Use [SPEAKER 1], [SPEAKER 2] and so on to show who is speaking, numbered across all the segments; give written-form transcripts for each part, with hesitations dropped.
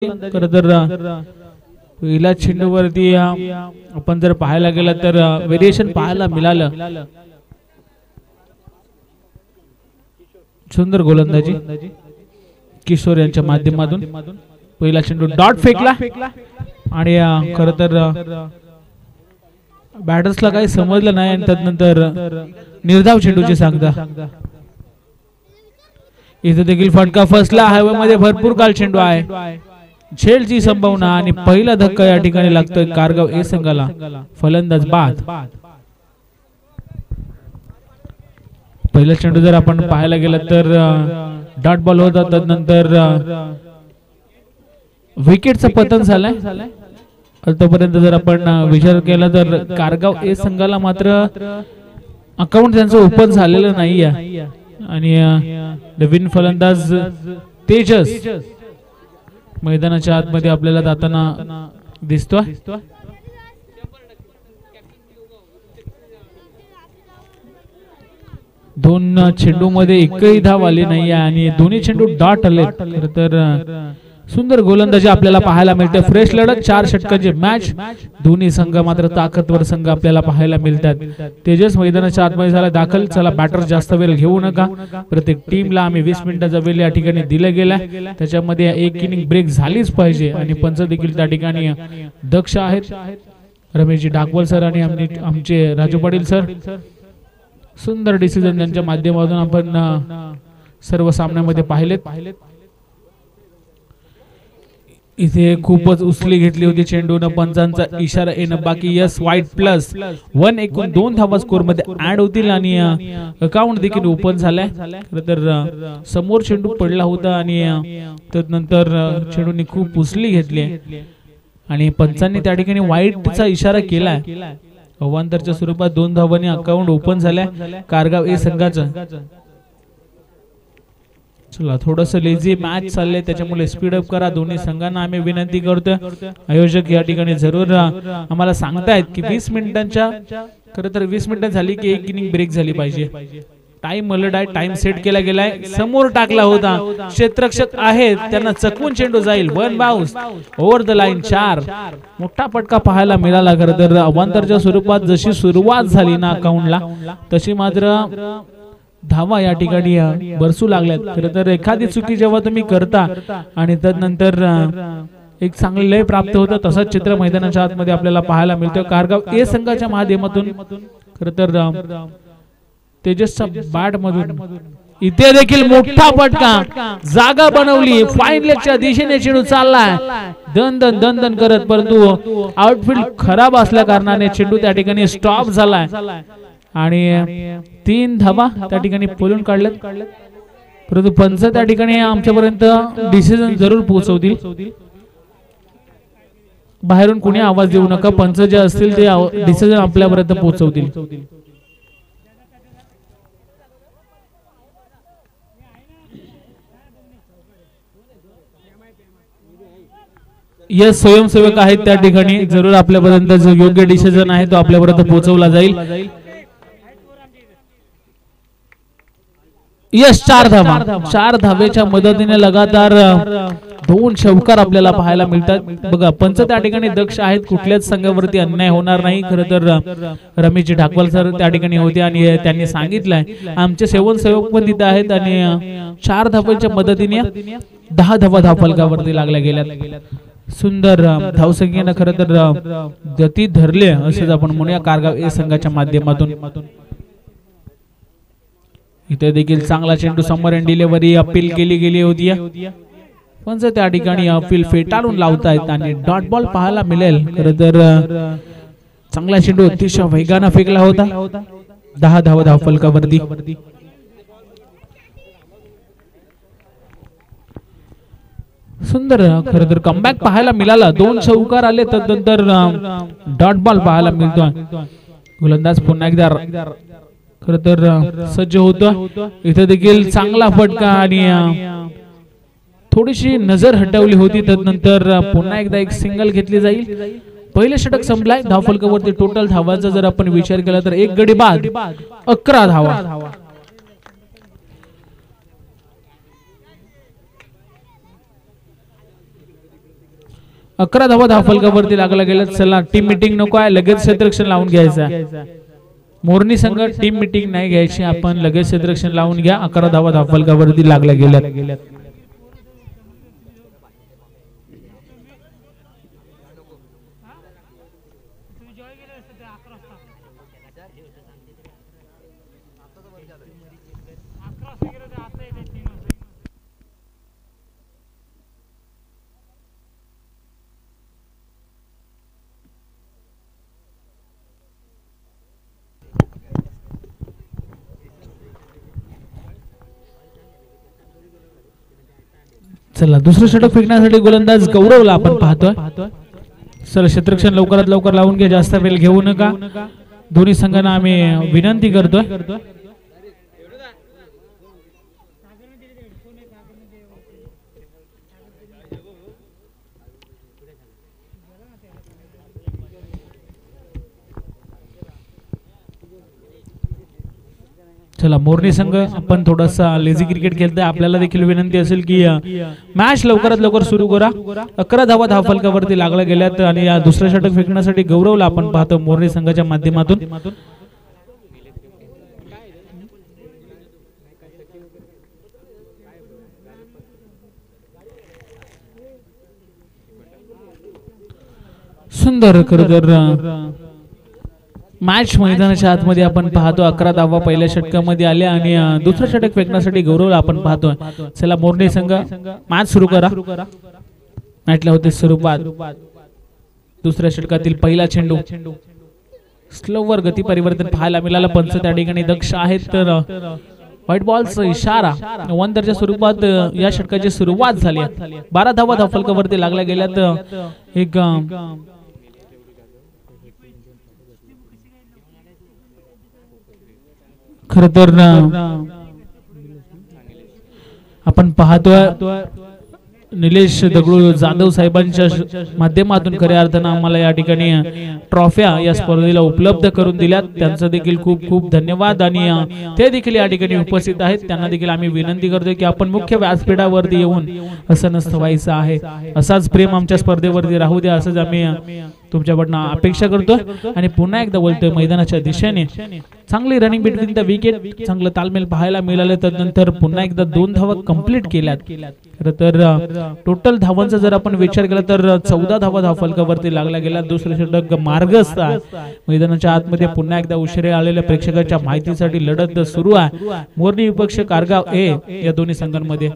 [SPEAKER 1] खरं तर पहिल्या चेंडूवरती आपण जर पाहायला गेलं तर व्हेरिएशन पाहायला मिळालं. सुंदर गोलंदाजी किशोर यांच्या माध्यमातून पहिला चेंडू डॉट फेकला आणि खरं तर बॅटर्सला काही समजलं नाही आणि त्यानंतर निर्धाव चेंडूची सांगता. इथे देखील फटका फसला. हायवे मध्ये भरपूर काल चेंडू आहे. झेलची संभावना आणि पहिला धक्का या ठिकाणी लागतोय कारगाव ए संघाला. फलंदाज बाद. पहिला चेंडू जर आपण पाहायला गेलं तर डॉट बॉल होता. त्यानंतर विकेटचं पतन झालंय. आतापर्यंत जर आपण विचार केला तर कारगाव ए संघाला मात्र अकाउंट त्यांचं ओपन झालेलं नाहीये आणि नवीन फलंदाज तेजस मैदानाच्या आतमध्ये आपल्याला जाताना दिसतोय. दोन चेंडू मध्ये एकही धाव आली नाहीये आणि दोन्ही चेंडू डॉट आले. तर सुंदर गोलंदाजी आपल्याला पाहायला मिळते. फ्रेश लढत, 4 षटकांची मॅच. दोन्ही संघ मात्र ताकदवर संघ आपल्याला पाहायला मिळतात. तेजस मैदानाच्या आतमध्ये झाला दाखल. चला बॅटर जास्त वेळ घेऊ नका. प्रत्येक टीमला आम्ही 20 मिनिटाचा वेळ या ठिकाणी दिला गेला. त्याच्यामध्ये एक इनिंग ब्रेक झालीच पाहिजे आणि पंच देखील त्या ठिकाणी दक्ष आहेत. रमेशजी डाकवल सर आणि आमचे राजू पाटील सर. सुंदर डिसिजन त्यांच्या माध्यमातून आपण सर्व सामन्यामध्ये पाहिलेत. इथे खूपच उसली घेतली होती चेंडून. पंचांचा इशारा येणं बाकी. यस वाईट प्लस 1 एकूण 2 धावा स्कोर मध्ये ऍड होतील आणि अकाउंट देखील ओपन झालाय. तर समोर चेंडू पडला होता आणि त्यानंतर चेंडूने खूप उसली घेतली आणि पंचांनी त्या ठिकाणी वाईटचा इशारा केलाय. अवांतरच्या स्वरूपात 2 धावांनी अकाउंट ओपन झालाय कारगाव ए संघाचं. चला थोडस लेझी मॅच चालले त्याच्यामुळे स्पीड अप करा. दोन्ही संघांना आम्ही विनंती करतोय. आयोजक या ठिकाणी जरूर आम्हाला सांगतायत की 20 मिनिटांच्या खरं तर 20 मिनिटं झाली की एक इनिंग ब्रेक झाली पाहिजे. टाइम अलर्ट आहे. टाइम सेट केला गेलाय. समोर टाकला होता. क्षेत्ररक्षक आहेत त्यांना चकवून चेंडू जाईल. 1 बाउन्स ओव्हर द लाईन. 4 मोठा फटका पाहायला मिळाला. खरं तर अवांतरच्या स्वरूपात जशी सुरुवात झाली ना अकाउंटला तशी मात्र धावा या ठिकाणी बरसू लागल्यात. खरं तर एखादी चुकी जेव्हा तुम्ही करता आणि त्यानंतर एक चांगले लय प्राप्त होतं तसंच चित्र मैदानाच्या आतमध्ये आपल्याला पाहायला मिळतं कारगाव ए संघाच्या माध्यमातून. खरं तर तेजसच्या बॅट मधून इथे देखील मोठा फटका. जागा बनवली. फाईन लेगच्या दिशेने चेंडू चाललाय दन दन दन दन करत, परंतु आउटफील्ड खराब असल्या कारणाने चेंडू त्या ठिकाणी स्टॉप झालाय आणि 3 धावा त्या ठिकाणी पळून काढल्यात. परंतु पंच त्या ठिकाणी आमच्यापर्यंत डिसिजन जरूर पोहोचवतील. बाहेरून कोणी आवाज देऊ नका. पंच जे असतील ते डिसिजन आपल्यापर्यंत पोहोचवतील. यस स्वयंसेवक आहेत त्या ठिकाणी. जरूर आपल्यापर्यंत जो योग्य डिसिजन आहे तो आपल्यापर्यंत पोहोचवला जाईल. यस 4 धावा. 4 धावेच्या मदतीने लगातार 2 षटकार आपल्याला पाहायला मिळतात. बघा पंच त्या ठिकाणी दक्ष आहेत. कुठल्याच संघावरती अन्याय होणार नाही. खरं तर रमेशजी ढाकवाल सर त्या ठिकाणी होते आणि त्यांनी सांगितलंय आमचे सेवक पण तिथे आहेत आणि 4 धावांच्या मदतीने 10 धावा धावफलकावरती लागल्या गेल्यात. सुंदर धावसंख्येनं खरं तर गती धरले असेच आपण म्हणूया कारगाव ए संघाच्या माध्यमातून. इथे देखील चांगला चेंडू समोर एंड डिलिव्हरी अपील केली गेली होती. पण त्या ठिकाणी अपील फेटाळून लावतायत आणि डॉट बॉल पाहायला मिळेल. खरं तर चांगला चेंडू अतिशय वेगानं फेकला होता. 10 धावा धावफलकावरती. सुंदर खरं तर कमबॅक पाहायला मिळाला. 2 षटकार आले त्यानंतर डॉट बॉल पाहायला मिळतोय. गोलंदाज पुन्हा एकदा खरं तर सज्ज होतो. इथे देखील चांगला फटका आणि थोडीशी नजर हटवली होती. त्यानंतर पुन्हा एकदा एक सिंगल घेतली जाईल. पहिले षटक संपलाय. धावफलकावरती टोटल धावांचा जर आपण विचार केला तर 1 गडी बाद 11 धावा. 11 धावा धावफलकावरती लागला गेला. चला टीम मीटिंग नको आहे, लगेच क्षेत्ररक्षण लावून घ्यायचं. मोरनी संघ टीम मीटिंग नाही घ्यायची, आपण लगेच क्षेत्ररक्षण लावून घ्या. 11 धावा धावफलकावरती लागल्या गेल्या. चला दुसरं षटक फेकण्यासाठी गोलंदाज गौरवला आपण पाहतोय. चला क्षेत्ररक्षण लवकरात लवकर लावून घ्या, जास्त वेळ घेऊ नका. दोन्ही संघांना आम्ही विनंती करतोय. चला मोरनी संघ आपण थोडासा लेझी क्रिकेट खेळतोय, आपल्याला देखील विनंती असेल की मॅच लवकरात लवकर सुरू करा. 11 धावा धावफलकावरती लागल्या गेल्यात आणि या दुसऱ्या षटक फेकण्यासाठी गौरवला आपण पाहतो मोरनी संघाच्या माध्यमातून. सुंदर खरं मॅच मैदानाच्या आतमध्ये आपण पाहतो. 11 धावा पहिल्या षटकामध्ये आल्या आणि दुसरं षटक फेकण्यासाठी गौरवला आपण पाहतोय. चला मोरनी संघ मॅच सुरू करा. मॅचला होते सुरुवात. दुसऱ्या षटकातील पहिला चेंडू स्लोवर गती परिवर्तन पाहायला मिळालं. पंच त्या ठिकाणी दक्ष आहेत, तर व्हाईट बॉलचा इशारा. वनरच्या स्वरूपात या षटकाची सुरुवात झाली. 12 धावा धावफलकावरती लागल्या गेल्यात. एक खर तर आपण पाहतोय निलेश दगडू जाधव साहेबांच्या माध्यमातून खऱ्या अर्थानं आम्हाला या ठिकाणी ट्रॉफ्या या स्पर्धेला उपलब्ध करून दिल्यात. त्यांचं देखील खूप खूप धन्यवाद. आणि ते देखील या ठिकाणी उपस्थित आहेत. त्यांना देखील आम्ही विनंती करतोय की आपण मुख्य व्यासपीठावरती येऊन असं नसतं व्हायचं आहे, असाच प्रेम आमच्या स्पर्धेवरती राहू द्या, असंच आम्ही तुमच्याकडनं अपेक्षा करतोय. आणि पुन्हा एकदा बोलतोय मैदानाच्या दिशेने चांगली रनिंग बिटवीन द विकेट, चांगलं तालमेल पाहायला मिळालं. त्यानंतर पुन्हा एकदा 2 धावा कंप्लीट केल्यात. खरं तर टोटल धावांचा जर आपण विचार केला तर 14 धावा धावफलकावरती लागला गेला. दुसरे षटक मार्गस्थ आहे. मैदानाच्या आतमध्ये पुन्हा एकदा उशिरा आलेल्या प्रेक्षकांच्या माहितीसाठी लढत सुरू आहे. मोरनी विपक्ष कारगाव ए या दोन्ही संघांमध्ये.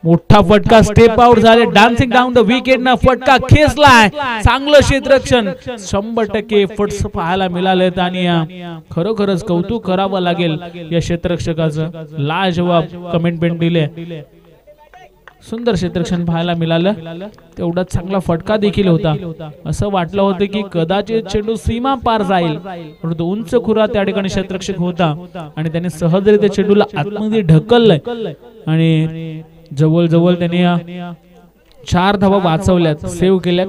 [SPEAKER 1] मोठा फटका स्टेप आउट झाले. डान्सिंग डाऊन द विकेट ना फटका खेचलाय. चांगलं क्षेत्ररक्षण 100% फट्स पाहायला मिळाले आणि खरोखरच कौतुक करावं लागेल या क्षेत्ररक्षकाचं. लाजवाब कमेंटमेंट दिले. सुंदर क्षेत्ररक्षण पाहायला मिळालं. तेवढा चांगला फटका देखील होता. असं वाटलं होतं की कदाचित चेंडू सीमा पार जाईल, परंतु उंच खुरा त्या ठिकाणी क्षेत्ररक्षक होता आणि त्याने सहजरित्या चेंडूला आतमध्ये ढकललंय आणि जवळ जवळ त्यांनी 4 धावा वाचवल्यात, सेव्ह केल्यात.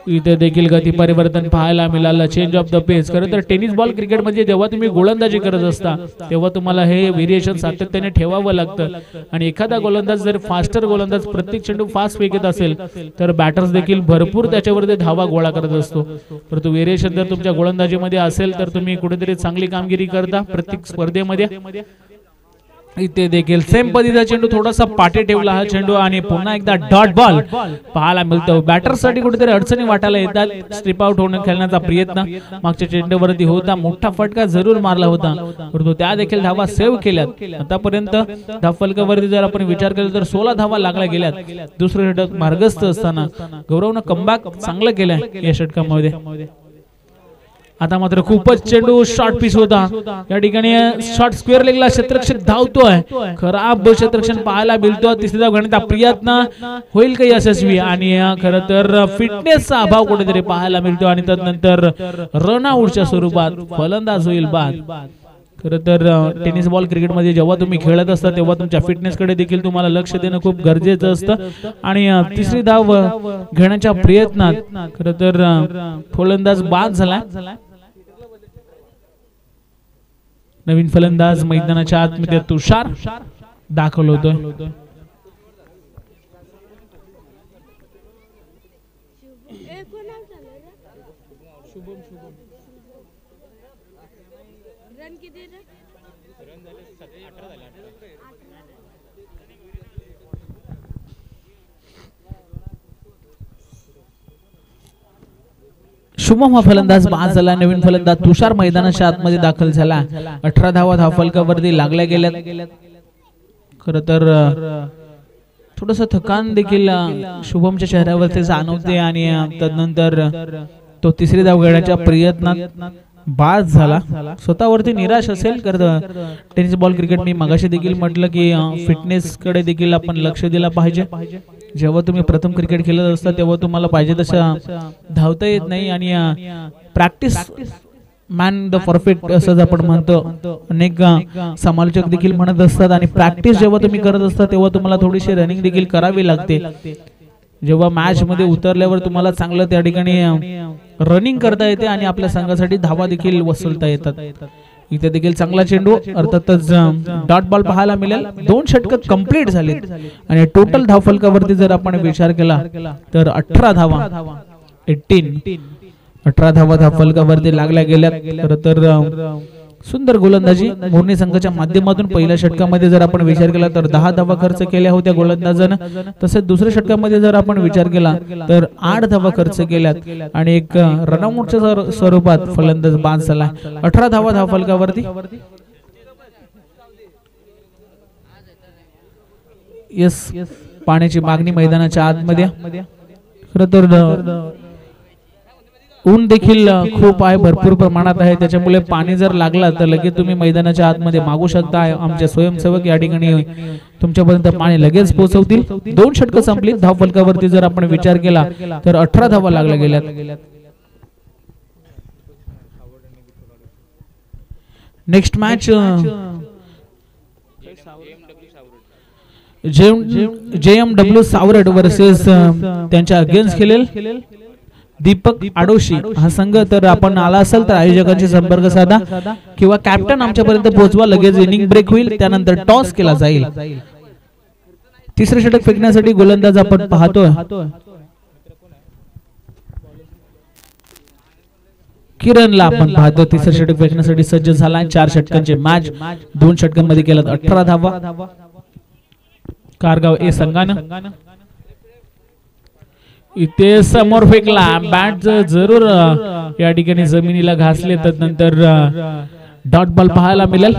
[SPEAKER 1] इथे देखील गती परिवर्तन पाहायला मिळालं. चेंज ऑफ द पेस. खरं तर टेनिस बॉल क्रिकेट मध्ये जेव्हा तुम्ही गोलंदाजी करत असता तेव्हा तुम्हाला हे व्हेरिएशन सातत्याने ठेवावं लागतं. आणि एखादा गोलंदाज जर फास्टर गोलंदाज प्रत्येक चेंडू फास्ट फेकत असेल तर बॅटर्स देखील भरपूर त्याच्यावरती धावा गोळा करत असतो. परंतु व्हेरिएशन जर तुमच्या गोलंदाजीमध्ये असेल तर तुम्ही कुठेतरी चांगली कामगिरी करता प्रत्येक स्पर्धेमध्ये. इथे देखील सेम पद्धतीचा चेंडू थोडासा पाठी ठेवला हा चेंडू आणि पुन्हा एकदा डॉट बॉल पाहायला मिळतो. बॅटरसाठी कुठेतरी अडचणी वाटायला येतात. स्ट्रिप आउट होणं खेळण्याचा प्रयत्न मागच्या चेंडूवरती होता. मोठा फटका जरूर मारला होता, परंतु त्या देखील धावा सेव्ह केल्यात. आतापर्यंत धावफलकावरती जर आपण विचार केला तर 16 धावा लागल्या गेल्यात. दुसरं षटक मार्गस्थ असताना गौरवनं कमबॅक चांगलं केलंय या षटकामध्ये. आता मात्र खूपच चेंडू शॉर्ट पीस होता. या ठिकाणी शॉर्ट स्क्वेअर लेगला क्षेत्ररक्षक धावतोय. खराब क्षेत्ररक्षण पाहायला मिळतो. तिसरी धाव घेण्याचा प्रयत्न होईल का यशस्वी, आणि खरं तर फिटनेसचा अभाव कुठेतरी पाहायला मिळतो आणि त्यानंतर रनआउटच्या स्वरूपात फलंदाज होईल बाद. खरं तर टेनिस बॉल क्रिकेटमध्ये जेव्हा तुम्ही खेळत असता तेव्हा तुमच्या फिटनेसकडे देखील तुम्हाला लक्ष देणं खूप गरजेचं असतं. आणि तिसरी धाव घेण्याच्या प्रयत्नात खरं तर फलंदाज बाद झाला. नवीन फलंदाज मैदानाच्या आतमध्ये तुषार दाखल होतोय. शुभम हा फलंदाज बाद झाला. नवीन फलंदाज तुषार मैदानाच्या आतमध्ये दाखल झाला. 18 धावा धावफलकावरती लागल्या गेल्यात. खर तर थोडस थकान देखील शुभमच्या चेहऱ्यावरती जाणवते आणि तदनंतर तो तिसरी धाव घेण्याच्या प्रयत्नात बाद झाला. स्वतःवरती निराश असेल. टेनिस बॉल क्रिकेट मी मगाशी देखील म्हटलं की फिटनेस कडे देखील आपण लक्ष दिलं पाहिजे. जेव्हा तुम्ही प्रथम क्रिकेट खेळत असता तेव्हा तुम्हाला पाहिजे तसं धावता येत नाही आणि प्रॅक्टिस मॅन द परफेक्ट असं आपण म्हणतो. अनेक समालोचक देखील म्हणत असतात आणि प्रॅक्टिस जेव्हा तुम्ही करत असता तेव्हा तुम्हाला थोडीशी रनिंग देखील करावी लागते. जेव्हा मॅच मध्ये उतरल्यावर तुम्हाला चांगलं त्या ठिकाणी रनिंग करता येते आणि आपल्या संघासाठी धावा देखील वसलता येतात. इथे देखील चांगला चेंडू अर्थातच डॉट बॉल पाहायला मिळेल. 2 षटक कंप्लीट झालेत आणि टोटल धावफलकावरती जर आपण विचार केला तर 18 धावा 18 धावा धावफलकावरती लागल्या गेल्या. खरं तर सुंदर गोलंदाजी मोरनी संघाच्या माध्यमातून पहिल्या षटकामध्ये जर आपण विचार केला तर 10 धावा खर्च केल्या होत्या गोलंदाजानं. तसेच दुसऱ्या षटकामध्ये जर आपण विचार केला तर 8 धावा खर्च केल्यात आणि एक रनआउटच्या स्वरूपात फलंदाज बाद झाला. 18 धावा धावफलकावरती. यस, पाण्याची मागणी मैदानाच्या आतमध्ये. खरं तर ऊन देखील खूप आहे, भरपूर प्रमाणात आहे. त्याच्यामुळे पाणी जर लागला तर लगेच तुम्ही मैदानाच्या आतमध्ये मागू शकता. आमचे स्वयंसेवक या ठिकाणी तुमच्यापर्यंत पाणी लगेच पोहोचवतील. 2 षटक संपली. धावफलकावरती जर आपण विचार केला तर 18 धावा लागल्या गेल्यात. नेक्स्ट मॅच JMW सावरड वर्सेस त्यांच्या अगेन्स्ट खेळेल दीपक आडोशी हा संघ. तर आपण आला असेल तर आयोजकांशी संपर्क साधा किंवा कॅप्टन आमच्यापर्यंत पोहोचवा. लगेच इनिंग ब्रेक होईल. त्यानंतर टॉस केला जाईल. तिसरे षटक फेकण्यासाठी गोलंदाज आपण पाहतोय. किरणला आपण पाहतो. तिसरे षटक फेकण्यासाठी सज्ज झाला. 4 षटकांचे मॅच 2 षटकांमध्ये केला. 18 धावा कारगाव ए संघानं. इथे समोर फेकला. बॅट जरूर या ठिकाणी जमिनीला घासले. तदनंतर डॉट बॉल पाहायला मिळेल.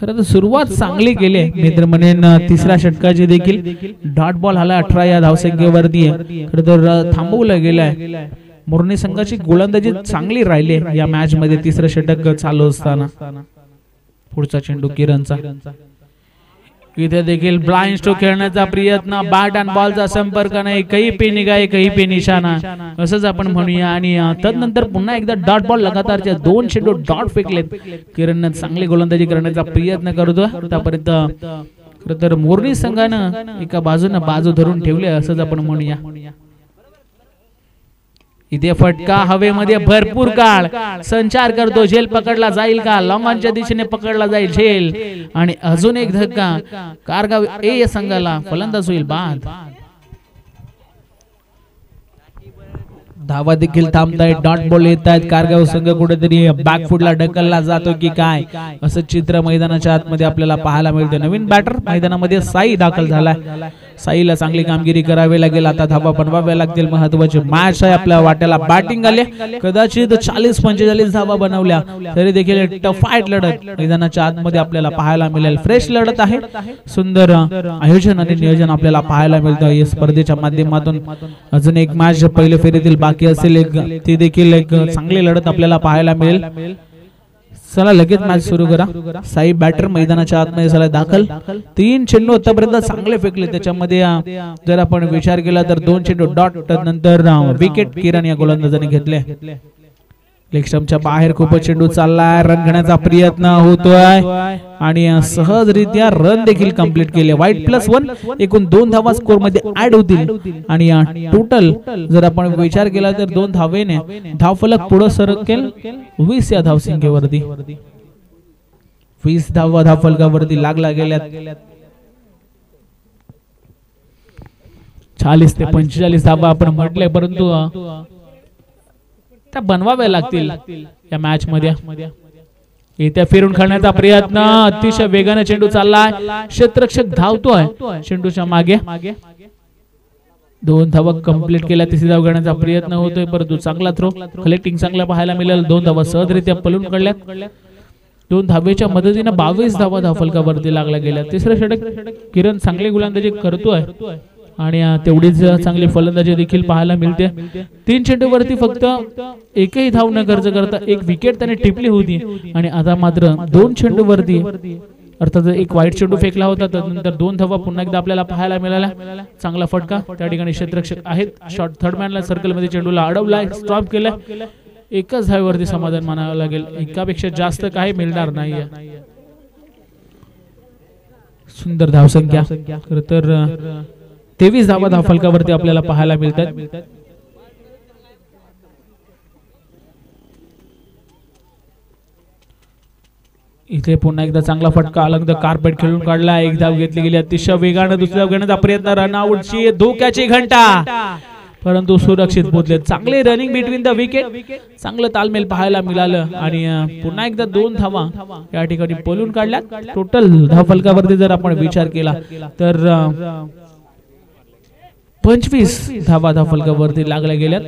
[SPEAKER 1] खरं तर सुरुवात चांगली केली मित्र म्हणेन. तिसऱ्या षटकाची देखील डॉट बॉल आला 18 या धावसंख्येवरती. खरं तर थांबवलं गेलंय. मोरनी संघाची गोलंदाजी चांगली राहिली या मॅच मध्ये. तिसरं षटक चालू असताना पुढचा चेंडू किरणचा. इथे देखील ब्लाइंड स्ट्रोक खेळण्याचा प्रयत्न. बॅट अँड बॉलचा संपर्क नाही. कहीं पे निगाह कहीं पे निशाणा असंच आपण म्हणूया. आणि तदनंतर पुन्हा एकदा डॉट बॉल लगातारच्या 2 चेंडू डॉट फेकलेत. किरण चांगली गोलंदाजी करण्याचा प्रयत्न करतो आतापर्यंत. खरं तर मोरनी संघानं एका बाजूने बाजू धरून ठेवले असंच आपण म्हणूया. इथे फटका हवेमध्ये भरपूर काळ संचार करतो. झेल पकडला जाईल का? लॉंगॉनच्या दिशेने पकडला जाईल झेल. आणि अजून एक धक्का कारगाव ए संघाला. फलंदाज होईल बाद. धावा देखील थांबतायत. डॉट बॉल येत आहेत. कारगाव संघ कुठेतरी बॅकफुटला ढकलला जातो की काय असं चित्र मैदानाच्या आतमध्ये आपल्याला पाहायला मिळतं. नवीन बॅटर मैदानामध्ये साई दाखल झाला. साईला चांगली कामगिरी करावी लागेल. आता धावा बनवाव्या लागतील. महत्वाची मॅच आहे. आपल्या वाट्याला बॅटिंग आले. कदाचित 40-45 धावा बनवल्या तरी देखील टफ फाईट लढत मैदानाच्या आतमध्ये आपल्याला पाहायला मिळेल. फ्रेश लढत आहे. सुंदर आयोजन आणि नियोजन आपल्याला पाहायला मिळतं या स्पर्धेच्या माध्यमातून. अजून एक मॅच पहिल्या फेरीतील बाकी असेल. ती देखील एक चांगली लढत आपल्याला पाहायला मिळेल. चला लगेच मॅच सुरू करा. साई बॅटर मैदानाच्या आतमध्ये झाला दाखल. 3 चेंडू आतापर्यंत चांगले फेकले. त्याच्यामध्ये जर आपण विचार केला तर 2 चेंडू डॉट नंतर विकेट किरण या गोलंदाजाने घेतले. लेग स्टंपच्या बाहेर खूपच चेंडू चाललाय. रन घेण्याचा प्रयत्न होतोय आणि सहजरित्या रन देखील कंप्लीट केले. वाईट +1 एकूण 2 धावा स्कोर मध्ये ऍड होतील. आणि टोटल जर आपण विचार केला तर 2 धावेने धावफलक पुढे सरकेल 20 या धावसंख्येवरती. 20 धावा धावफलकावरती लागला गेल्यात. 40 ते 45 धावा आपण म्हटले, परंतु त्या बनवाव्या लागतील या मॅच मध्ये. इथे फिरून खेळण्याचा प्रयत्न, अतिशय वेगाने चेंडू चाललाय, क्षेत्ररक्षक धावतोय चेंडूच्या मागे. 2 धावा कंप्लीट केल्या, तिसरी धाव घेण्याचा प्रयत्न होतोय, परंतु चांगला थ्रो, कलेक्टिंग चांगला पाहायला मिळेल. 2 धावा सहजरित्या पळून काढल्यात. 2 धावेच्या मदतीने 22 धावा धावफलकावरती लागल्या गेल्या. तिसरं षटक किरण चांगली गोलंदाजी करतोय आणि तेवढीच चांगली फलंदाजी देखील पाहायला मिळते. 3 चेंडूवरती फक्त एकही धाव न खर्च करता 1 विकेट त्याने टिपली होती आणि आता मात्र 2 चेंडूवरती, अर्थात एक वाईट चेंडू फेकला होता, त्यानंतर 2 धावा पुन्हा एकदा आपल्याला पाहायला मिळाल्या. चांगला फटका त्या ठिकाणी क्षेत्ररक्षक आहेत. शॉट थर्ड मॅनला सर्कलमध्ये चेंडूला अडवलाय, स्टॉप केलाय. एकच धावेवरती समाधान मानावं लागेल, एकापेक्षा जास्त काही मिळणार नाहीये. सुंदर धावसंख्या, खरं तर 23 धावा धावफलकावरती आपल्याला पाहायला मिळतात. इथे पुन्हा एकदा चांगला फटका अलंग कार्पेट खेळून काढला. 1 धाव घेतली गेली अतिशय वेगाने. दुसरी धाव घेण्याचा प्रयत्न, रनआउटची धोक्याची घंटा, परंतु सुरक्षित पोहोचले. चांगले रनिंग बिटवीन द विकेट, चांगलं तालमेल पाहायला मिळालं आणि पुन्हा एकदा 2 धावा या ठिकाणी पळून काढल्या. टोटल धावफलकावरती जर आपण विचार केला तर 25 धावा धावफलकावरती लागल्या गेल्यात.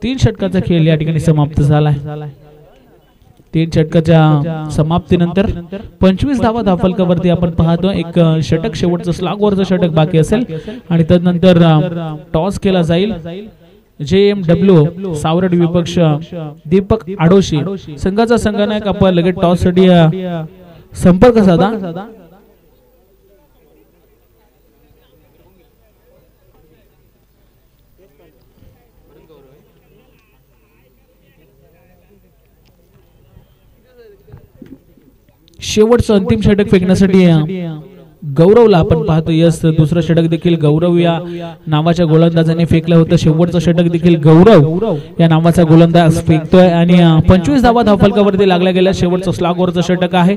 [SPEAKER 1] 3 षटकाचा खेळ या ठिकाणी समाप्त झालाय. 3 षटकाच्या समाप्तीनंतर 25 धावा धावफलकावरती आपण पाहतो. एक षटक, शेवटचं स्लॉगवरचं षटक बाकी असेल आणि त्यानंतर टॉस केला जाईल. JMW सावरड विपक्ष दीपक आडोशी संघाचा संघनायक आपण लगेच टॉस साठी संपर्क साधा. शेवटचं अंतिम षटक फेकण्यासाठी गौरवला आपण पाहतो. यस, दुसरं षटक देखील गौरव या नावाच्या गोलंदाजाने फेकलं होतं. शेवटचं षटक देखील गौरव या नावाचा गोलंदाज फेकतोय आणि 25 धावा धावफलकावरती लागल्या गेल्या. शेवटचं स्लॉगवरचं षटक आहे.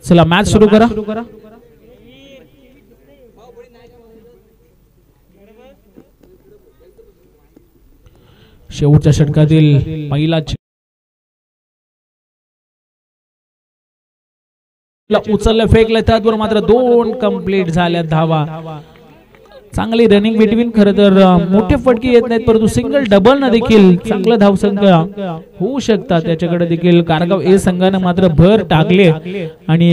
[SPEAKER 1] चला मॅच सुरू करा. शेवटच्या षटकातील पहिला उचललं, फेकलं, त्याचबरोबर मात्र 2 कंप्लीट झाल्या धावा. चांगली रनिंग बिटवीन. खरं तर मोठे फटके येत नाहीत, परंतु सिंगल डबल न देखील चांगलं धावसंख्या होऊ शकतात. त्याच्याकडे देखील कारगाव ए संघानं मात्र भर टाकले आणि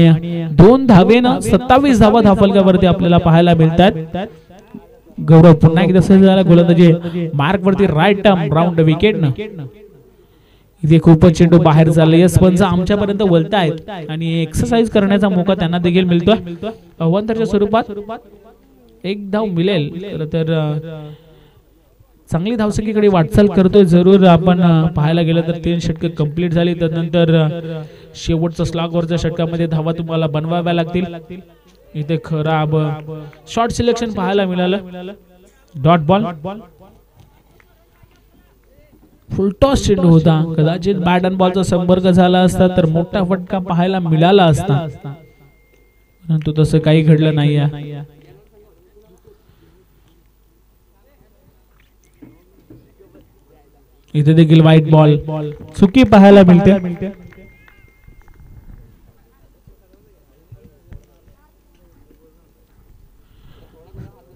[SPEAKER 1] 2 धावेनं 27 धावा धावफलकावरती आपल्याला पाहायला मिळतात. गौरव पुन्हा एकदा सहज झाला गोलंदाजी मार्क वरती, राईट टर्म राऊंड विकेट न. इथे खूपच चेंडू बाहेर चालले. यस पंच आमच्यापर्यंत बोलतायत आणि एक्सरसाइज करण्याचा मौका त्यांना देखील मिळतोय. अवांतरच्या स्वरूपात 1 धाव मिळेल तर चांगली धावसंख्येकडे वाटचाल करतोय. जरूर आपण पाहायला गेलं तर 3 षटके कंप्लीट झाली. त्यानंतर शेवटच्या स्लॉगवरच्या षटकामध्ये धावा तुम्हाला बनवाव्या लागतील. इथे खराब शॉर्ट सिलेक्शन पाहायला मिळालं. डॉट बॉल, फुल टॉस चेंडू होता. कदाचित बॅट अँड बॉलचा संपर्क झाला असता तर मोठा फटका पाहायला मिळाला असता, परंतु तसं काही घडलं नाहीये. इथे देखील व्हाईट बॉल चुकी पाहायला मिळते.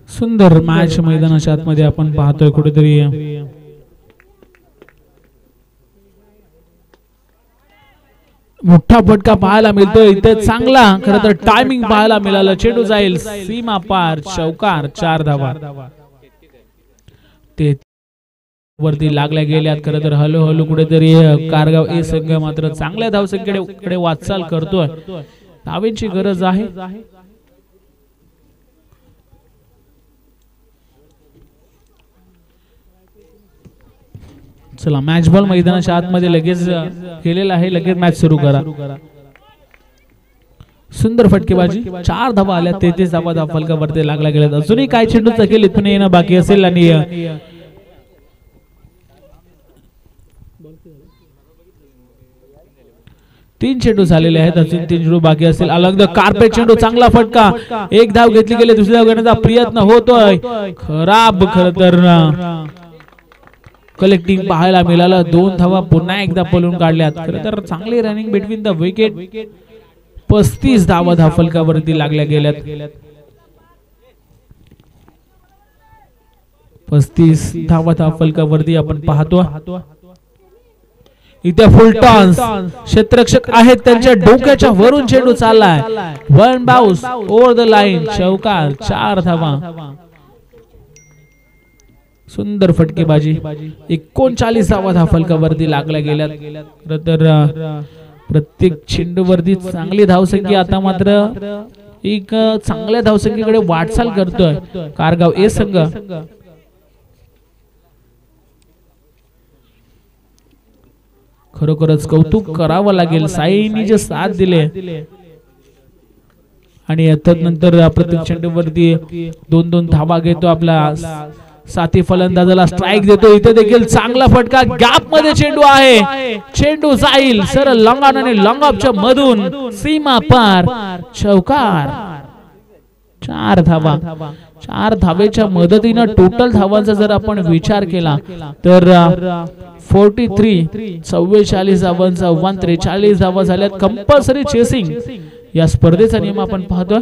[SPEAKER 1] सुंदर मॅच मैदानाच्या आतमध्ये आपण पाहतोय. कुठेतरी मोठा फटका पाहायला मिळतोय. इथे चांगला खरं तर टायमिंग पाहायला मिळालं. चेंडू जाईल सीमा पार, चौकार, 4 धावा ते वरती लागल्या गेल्यात. खरं तर हळूहळू कुठेतरी कारगाव ए संघ मात्र चांगल्या धावसंख्येकडे वाटचाल करतोय. धावेंची गरज आहे. चला मॅच बॉल मैदानाच्या आतमध्ये लगेच केलेला आहे. लगेच मॅच सुरू करा. सुंदर फटकेबाजी, 4 धावा आल्या. 33 धावा धावफलकावरती लागला गेल्यात. अजूनही काय चेंडू चकेल इथून येणं बाकी असेल आणि 3 चेंडू झालेले आहेत, अजून 3 चेंडू बाकी असतील. अलग द कार्पेट चेंडू, चांगला फटका, एक धाव घेतली गेली, दुसरी धाव घेण्याचा प्रयत्न होतोय, खराब. खर तर कलेक्टिंग पाहायला मिळालं, 2 धावा पुन्हा एकदा पळून काढल्यात. खरं तर चांगली रनिंग बिटवीन द विकेट. 35 धावा धावफलकावरती लागल्या गेल्यात. 35 धावा धावफलकावरती आपण पाहतो. इथे फुल टॉस, क्षेत्ररक्षक आहेत त्यांच्या डोक्याच्या वरून चेंडू चाललाय, one bounce over the line, चौकार. 4 धावा. सुंदर फटकेबाजी. 39 धावा धावफलकावरती लागल्या गेल्यात. तर प्रत्येक चेंडूवरती चांगली धावसंख्या आता मात्र एक चांगल्या धावसंख्येकडे वाटचाल करतोय कारगाव ए संघ. खरोखरच कौतुक करावं लागेल, साईनी जे साथ दिले आणि नंतर प्रत्येक चेंडूवरती 2-2 धावा घेतो आपला साथी फलंदाजाला स्ट्राइक देतो. इथे देखील चांगला फटका, गॅप मध्ये चेंडू आहे, चेंडू जाईल सरळ लॉंग आणि लॉंग ऑफच्या मधून सीमा पार, चौकार. 4 धावा. 4 धावेच्या मदतीने टोटल धावांचा जर आपण विचार केला तर 43 44 धावांचा आव्हान, 43 धावा झाल्यात. कंपल्सरी चेसिंग या स्पर्धेचा नियम आपण पाहतोय.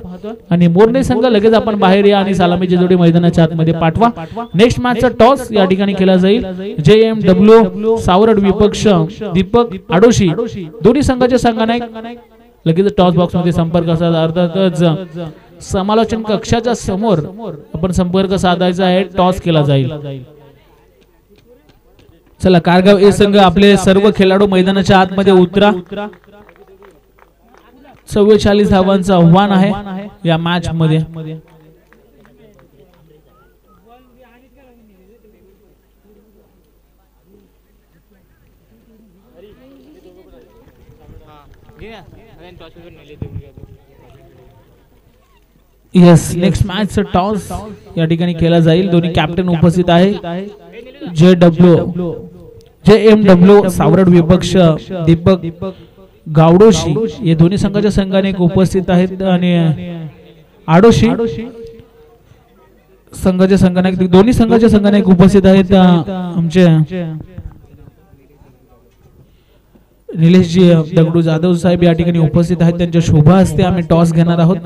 [SPEAKER 1] आणि मोरने संघ लगेच आपण बाहेर या आणि सलामीची जोडी मैदानाच्या आतमध्ये पाठवा. नेक्स्ट मॅचचा टॉस या ठिकाणी केला जाईल. JMW सावरड विपक्ष दीपक आडोशी, दोन्ही संघाचे संघनायक लगेच टॉस बॉक्स मध्ये संपर्क असतात. अर्थातच समालोचन कक्षाच्या समोर आपण संपर्क साधायचा आहे, टॉस केला जाईल. चला, कारगाव ए संघ आपले सर्व खेळाडू मैदानाच्या आतमध्ये उतरा. 44 धावांचं आव्हान आहे या मॅच मध्ये. येस, नेक्स्ट मॅच टॉस या ठिकाणी केला जाईल. दोन्ही कॅप्टन उपस्थित आहे. JMW सावरड विपक्ष दीपक गावडोशी हे दोन्ही संघाच्या संघाने उपस्थित आहेत आणि आडोशी संघाच्या संघाने, दोन्ही संघाच्या संघाने उपस्थित आहेत. आमचे निलेशजी दगडू जाधव साहेब या ठिकाणी उपस्थित आहेत. त्यांच्या शोभा हस्ते आम्ही टॉस घेणार आहोत.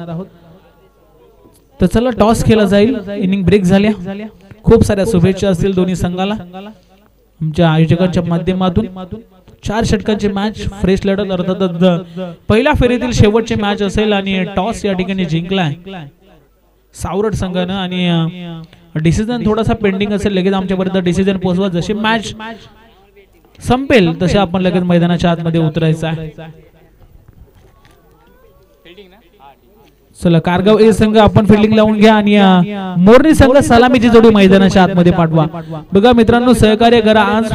[SPEAKER 1] तर चला, टॉस केला जाईल. इनिंग ब्रेक झाल्या. खूप साऱ्या शुभेच्छा असतील दोन्ही संघाला आमच्या आयोजकांच्या माध्यमातून. 4 षटकांची मॅच, फ्रेश लढत. अर्थातच पहिल्या फेरीतील शेवटची मॅच असेल आणि टॉस या ठिकाणी जिंकलाय सावरड संघानं आणि डिसिजन थोडासा पेंडिंग असेल. लगेच आमच्यापर्यंत डिसिजन पोहोचवा. जशी मॅच संपेल तसे आपण लगेच मैदानाच्या आतमध्ये उतरायचं आहे. चला, कारगाव ए संघ आपण फिल्डिंग लावून घ्या आणि मोरनी संघ सलामीची जोडी मैदानाच्या आतमध्ये पाठवा. बघा मित्रांनो, सहकार्य करा. आज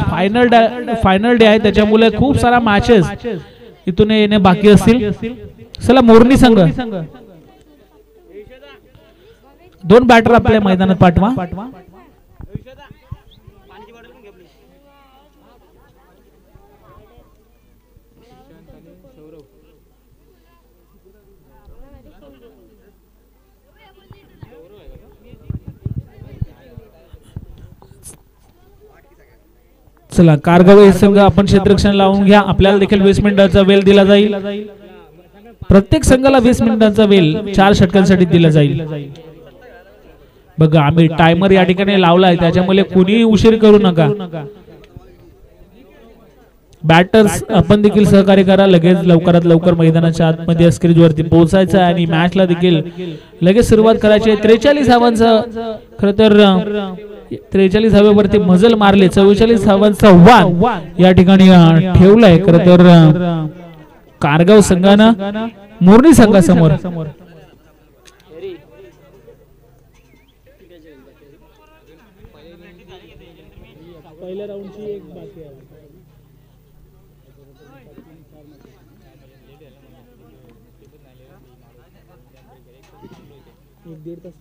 [SPEAKER 1] फायनल डे आहे, त्याच्यामुळे खूप सारा मॅचेस इथून येणे बाकी असतील. चला, मोरनी संघ 2 बॅटर आपल्या मैदानात पाठवा. चला, कारगाव ए संघ आपण क्षेत्ररक्षण लावून घ्या. आपल्याला देखील 20 मिनिटांचा वेळ दिला जाईल. प्रत्येक संघाला 20 मिनिटांचा वेळ 4 षटकांसाठी दिला जाईल. बघा, आम्ही टायमर या ठिकाणी लावलाय, त्याच्यामुळे कुणी उशीर करू नका. बॅटर्स आपण देखील सहकार्य करा. लगेच लवकरात लवकर मैदानाच्या आतमध्ये स्क्रीज वरती पोहोचायचं आहे आणि मॅचला देखील लगेच सुरुवात करायची आहे. 43 धावांचं खरं तर 43 धाव्यावरती मजल मारले. 44 धावांचा आव्हान या ठिकाणी ठेवलाय खरं तर कारगाव संघानं मोरनी संघासमोर. पहिल्या राऊंडची एक बाकी आहे. एक 1.5 तास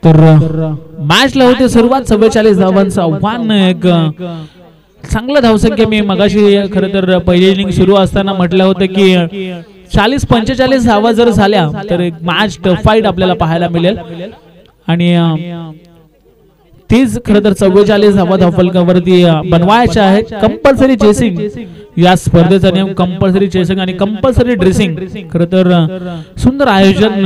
[SPEAKER 1] तर मॅचला होते सुरुवात 44 धावांचं आव्हान. एक चांगलं धावसंख्या मी मगाशी खरं तर पहिली इनिंग सुरू असताना म्हटलं होतं की 40-45 धावा जर झाल्या तर एक मॅच टफ फाईट आपल्याला पाहायला मिळेल. आणि तीच खरं तर 44 धावा धावफलकावरती बनवायच्या आहेत. कंपल्सरी चेसिंग या स्पर्धेचा नियम कंपल्सरी चेसिंग आणि कंपल्सरी ड्रेसिंग. खरं तर सुंदर आयोजन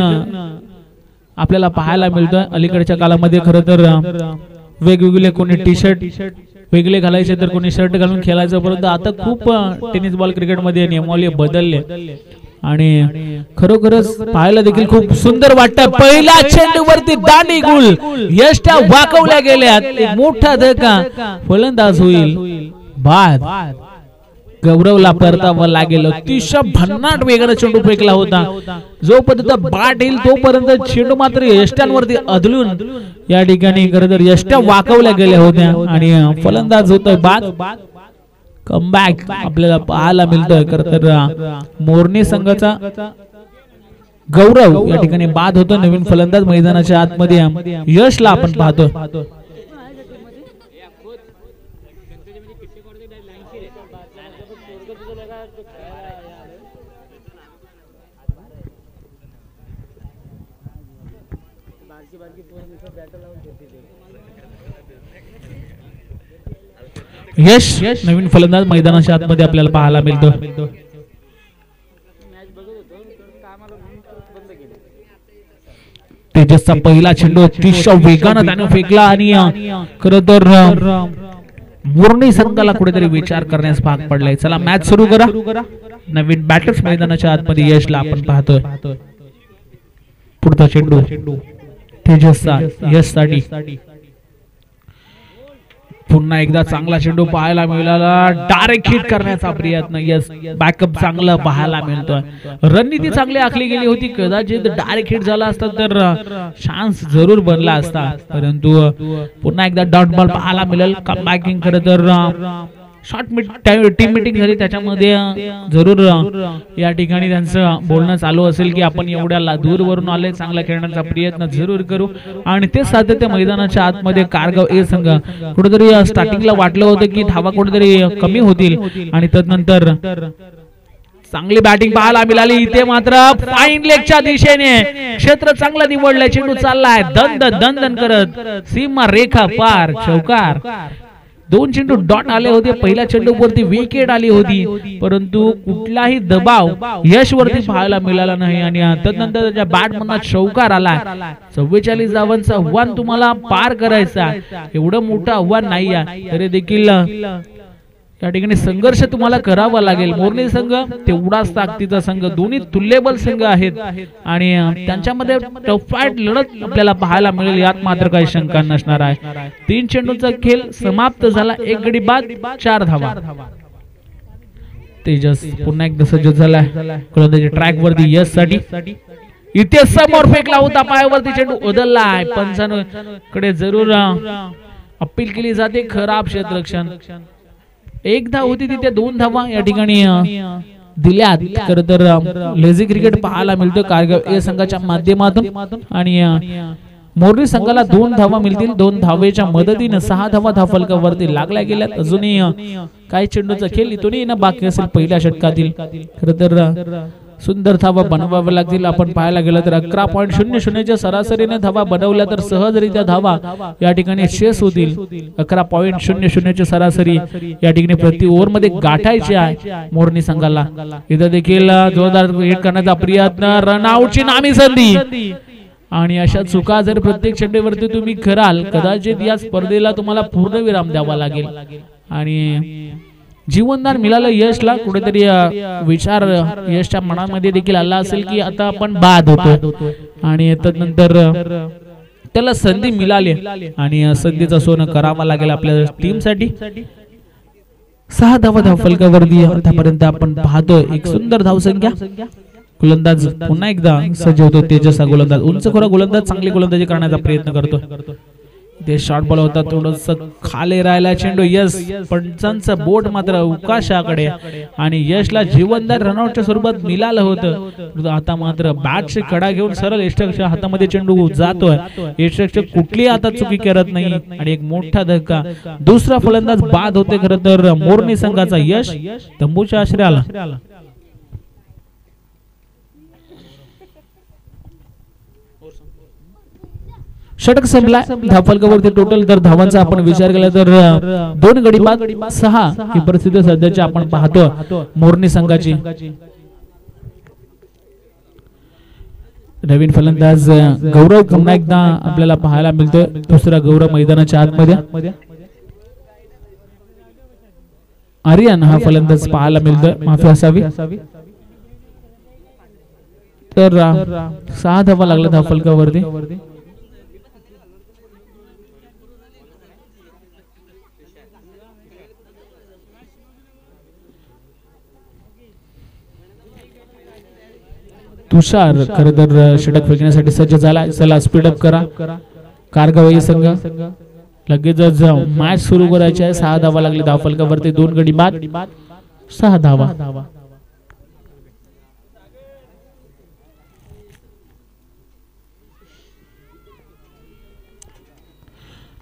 [SPEAKER 1] आपल्याला पाहायला मिळतोय अलीकडच्या काळामध्ये. खरं तर वेगवेगळे कोणी टी शर्ट वेगळे घालायचे तर कोणी शर्ट घालून खेळायचं, परंतु आता खूप टेनिस बॉल क्रिकेटमध्ये नियमावली बदलले आणि खरोखरच पाहायला देखील खूप सुंदर वाटतं. पहिला चेंडूवरती दांडी गुल यष्ट्या वाकवल्या गेल्यात. मोठा धक्का फलंदाज होईल बाद. गौरवला परतावा लागेल. अतिशय भन्नाट वेगाने चेंडू फेकला होता. जोपर्यंत बाट येईल तोपर्यंत चेंडू मात्र यष्ट्यांवरती अदलून या ठिकाणी खरं तर यष्ट्या वाकवल्या गेल्या होत्या आणि फलंदाज होतोय बाद. कमबॅक आपल्याला पाहायला मिळतोय. खरं तर मोरनी संघाचा गौरव या ठिकाणी बाद होतो. नवीन फलंदाज मैदानाच्या आतमध्ये यशला आपण पाहतो. यश नवीन फलंदाज मैदानाच्या आतमध्ये आपल्याला पाहायला मिळतो. तेजसचा पहिला चेंडू अतिशय वेगाने त्याने फेकला आणि खरं तर मोरनी संघाला कुठेतरी विचार करण्यास भाग पडलाय. चला मॅच सुरू करा. नवीन बॅटर्स मैदानाच्या आतमध्ये यशला आपण पाहतोय. पुढचा चेंडू तेजसचा यशसाठी. पुन्हा एकदा चांगला चेंडू पाहायला मिळाला. डायरेक्ट हिट करण्याचा प्रयत्न. यस बॅकअप चांगला पाहायला मिळतोय. रणनीती चांगली आखली गेली होती. कदाचित डायरेक्ट हिट झाला असता तर चान्स जरूर बनला असता, परंतु पुन्हा एकदा डॉट बॉल पाहायला मिळेल. कमबॅकिंग खरं तर शॉर्ट टीम मीटिंग झाली त्याच्यामध्ये जरूर या ठिकाणी त्यांचं बोलणं चालू असेल की आपण एवढ्या दूरवरून आले, चांगला खेळण्याचा प्रयत्न जरूर करू. आणि ते सातत्य मैदानाच्या आतमध्ये कारगाव ए संघ कुठेतरी स्टार्टिंगला वाटलं होतं की धावा कुठेतरी कमी होतील आणि तदनंतर चांगली बॅटिंग पाहायला मिळाली. इथे मात्र फाईन लेगच्या दिशेने क्षेत्र चांगलं निवडलंय. चेंडू चाललाय दन करत सीमा रेखा पार. चौकार. दोन चेंडू डॉट आले होते. पहिल्या चेंडूवरती विकेट आली होती, परंतु कुठलाही दबाव यश वरती पाहायला मिळाला नाही आणि तदनंतर त्याच्या बॅट मधून चौकार आला. 44 धावांचं आव्हान तुम्हाला पार करायचं, एवढं मोठं आव्हान नाही आहे तरी देखील या ठिकाणी संघर्ष तुम्हाला करावा लागेल. मोरनी संघ तेवढाच ताकदीचा संघ, दोन्ही तुल्यबल संघ आहेत आणि त्यांच्यामध्ये टफ फाईट लढत आपल्याला पाहायला मिळेल, यात मात्र काही शंका नसणार आहे. 3 चेंडूचा खेळ समाप्त झाला. 1 गडी बाद, 4 धावा. तेजस पुन्हा एकदा सज्ज झालाय गोलंदाजी ट्रॅक वरती यश साठी. इथे समोर फेकला होता, पायावरती चेंडू उधळलाय. पंचांकडे जरूर अपील केली जाते. खराब क्षेत्ररक्षण. 1 धाव होती तिथे 2 धावा या ठिकाणी दिल्यात. खरं तर लेझी क्रिकेट पाहायला मिळतो कारगाव ए संघाच्या माध्यमातून आणि मोरनी संघाला 2 धावा मिळतील. 2 धावेच्या मदतीने 6 धावा धावफलकावरती लागल्या गेल्यात. अजूनही काही चेंडूचा खेळ इथूनही ना बाकी असेल पहिल्या षटकातील. खरं तर सुंदर धावा बनवाव्या लागतील. आपण पाहायला गेलं तर 11.00 सरासरीने धावा बनवल्या तर सहजरित्या धावा या ठिकाणी शेष होतील. 11.00 सरासरी या ठिकाणी प्रति ओव्हर मध्ये गाठायची आहे मोरनी संघाला. इथं देखील जोरदार हिट करण्याचा प्रयत्न. रनआउटची नामी संधी आणि अशा चुका जर प्रत्येक चेंडूवरती तुम्ही कराल कदाचित या स्पर्धेला तुम्हाला पूर्ण विराम द्यावा लागेल आणि जीवनदान मिळालं यशला. कुठेतरी विचार यशच्या मनामध्ये देखील आला असेल की आता आपण बाद होतो आणि तदनंतर त्याला संधी मिळाली आणि संधीचं सोनं करावं लागेल आपल्या टीमसाठी. 6 धावा धावफलकावरती आतापर्यंत आपण पाहतोय. एक सुंदर धावसंख्या. गोलंदाज पुन्हा एकदा सज्ज होतो. तेजस हा गोलंदाज उंचखोरा गोलंदाज चांगली गोलंदाजी करण्याचा प्रयत्न करतो. ते शॉर्ट बॉल होता, थोडस खाली राहिला चेंडू. यस, पंचांचा बोट मात्र अवकाशाकडे आणि यशला जीवनदार रनआउटच्या स्वरूपात मिळालं होतं. आता मात्र बॅटची कडा घेऊन सरळ यष्टरक्षक हातामध्ये चेंडू जातोय. यष्टरक्षक कुठली आता चुकी करत नाही आणि एक मोठा धक्का. दुसरा फलंदाज बाद होते खरं तर मोरनी संघाचा. यश तंबूच्या आश्रय आला. षटक संपला. धावफलकावरती टोटल जर धावांचा आपण विचार केला तर 2 गडी बाद 6 ही परिस्थिती सध्याची आपण पाहतो मोरनी संघाची. नवीन फलंदाज गौरव पुन्हा एकदा आपल्याला पाहायला मिळतोय. दुसरा गौरव मैदानाच्या आतमध्ये. आर्यन हा फलंदाज पाहायला मिळतोय, माफी असावी. तर 6 धावा लागला धावफलकावरती. तुषार खरं तर षटक फेकण्यासाठी सज्ज झाला. चला स्पीडअप करा. कारगाव संघ लगेचच मॅच सुरू करायची आहे. 6 धावा लागले धावफलकावरती. 2 गडी बाद 6 धावा.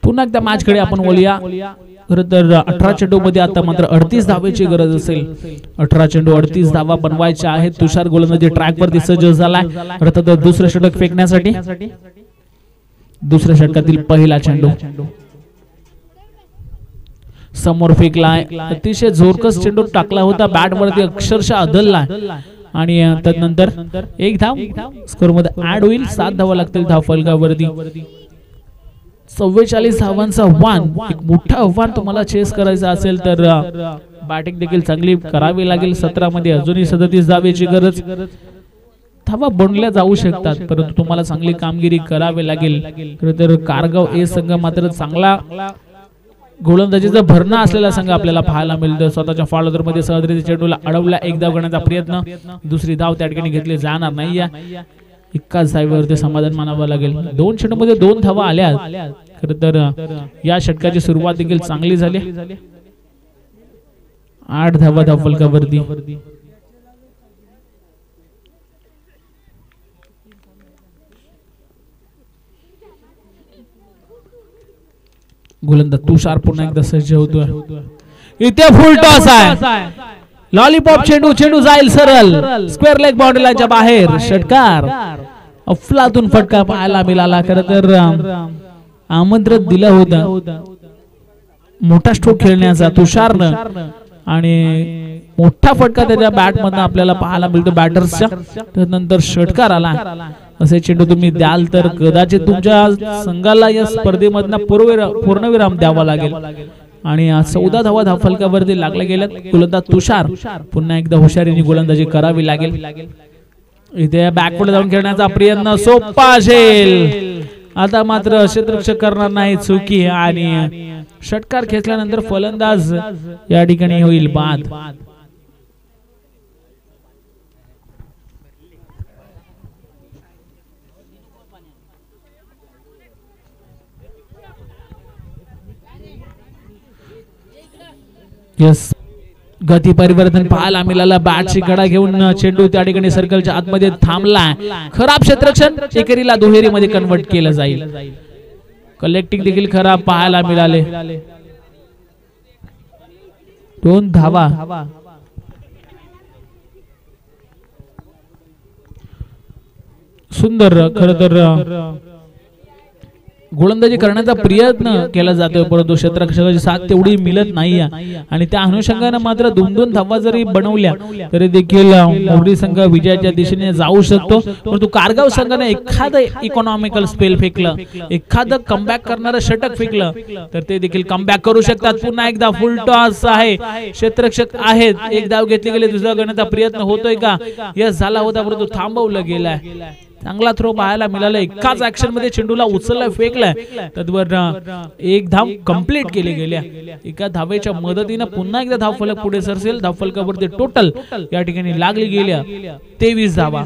[SPEAKER 1] पुन्हा एकदा मॅच कडे आपण बोलूया. खरं तर 18 चेंडू मध्ये आता मात्र 38 धावेची गरज असेल. 18 चेंडू 38 धावा बनवायच्या आहेत. तुषार गोलंदाजी ट्रॅक वरती सज्ज झालाय. अर्थात दुसरं षटक फेकण्यासाठी. दुसऱ्या षटकातील पहिला चेंडू समोर फेकलाय. अतिशय जोरकस चेंडू टाकला होता. बॅट वरती अक्षरशः अदलला आणि त्यानंतर 1 धाव स्कोर मध्ये ऍड होईल. 7 धावा लागतील धावफलकावरती. 44 धावांचं आव्हान, एक मोठं आव्हान तुम्हाला चेस करायचं असेल तर बॅटिंग देखील चांगली करावी लागेल. 17 मध्ये अजूनही 37 धावेची गरज. धावा बनल्या जाऊ शकतात परंतु तुम्हाला चांगली कामगिरी करावी लागेल. खरं तर कारगाव ए संघ मात्र चांगला गोलंदाजीचा भरणा असलेला संघ आपल्याला पाहायला मिळतो. स्वतःच्या फॉलोअर मध्ये सहजरित्या चेंडूला अडवला. 1 धाव करण्याचा प्रयत्न. दुसरी धाव त्या ठिकाणी घेतली जाणार नाही. एकाच धावेवरती समाधान मानावं लागेल. 2 चेंडूमध्ये 2 धावा आल्या. खरं तर या षटकाची सुरुवात देखील चांगली झाली. 8 धावा धावफलकावरती. गोलंदाज तुषार पुन्हा एकदा सज्ज होतोय. इथे फुल टॉस आहे. लॉलीपॉप चेंडू. चेंडू जाईल सरळ स्क्वेअर लेग बाउंड्रीच्या बाहेर. षटकार. अफलातून फटका पाहायला मिळाला. खरं तर आमंत्रण दिलं होतं मोठा स्ट्रोक खेळण्याचा तुषारनं आणि मोठा फटका त्याच्या बॅट मधून आपल्याला पाहायला मिळतो बॅटर्सच्या. त्यानंतर षटकार आला. असे चेंडू तुम्ही द्याल तर कदाचित तुमच्या संघाला या स्पर्धेमधनं पूर्णविराम द्यावा लागेल. आणि 14 धावा धावफलकावरती लागल्या गेल्यात. गोलंदाज तुषार पुन्हा एकदा हुशारीने गोलंदाजी करावी लागेल. इथे बॅकवर्ड जाऊन खेळण्याचा प्रयत्न सोपा असेल. आता मात्र क्षेत्ररक्षक करणार नाही चुकी आणि षटकार खेचल्यानंतर फलंदाज या ठिकाणी होईल बाद. यस, गती परिवर्तन पाहायला मिळाला. बॅटची कडा घेऊन चेंडू त्या ठिकाणी सर्कलच्या आतमध्ये थांबला. खराब क्षेत्ररक्षण एकेरीला दुहेरी मध्ये कन्वर्ट केलं जाईल. कलेक्टिंग देखील खराब पाहायला मिळाले. 2 धावा. सुंदर खरं तर गोलंदाजी करण्याचा प्रयत्न केला जातोय परंतु क्षेत्ररक्षकाची साथ तेवढी मिळत नाही. आणि त्या अनुषंगाने मात्र 2-2 धावा जरी बनवल्या तरी देखील मोरनी संघ विजयाच्या दिशेने जाऊ शकतो. परंतु कारगाव संघाने एखादं इकॉनॉमिकल स्पेल फेकलं, एखादं कमबॅक करणारं षटक फेकलं तर ते देखील कमबॅक करू शकतात. पुन्हा एकदा फुल टॉस आहे. क्षेत्ररक्षक आहेत. 1 धाव घेतली गेली. दुसरा करण्याचा प्रयत्न होतोय का? यस झाला होता परंतु थांबवलं गेलाय. चांगला थ्रो पाहायला मिळाला. एकाच ऍक्शन मध्ये चेंडूला उचलला फेकलाय. त्यावर 1 धाव कंप्लीट केली गेल्या. एका धावेच्या मदतीने पुन्हा एकदा धावफलक पुढे सरसेल. धावफलकावरती टोटल या ठिकाणी लागली गेल्या 23 धावा.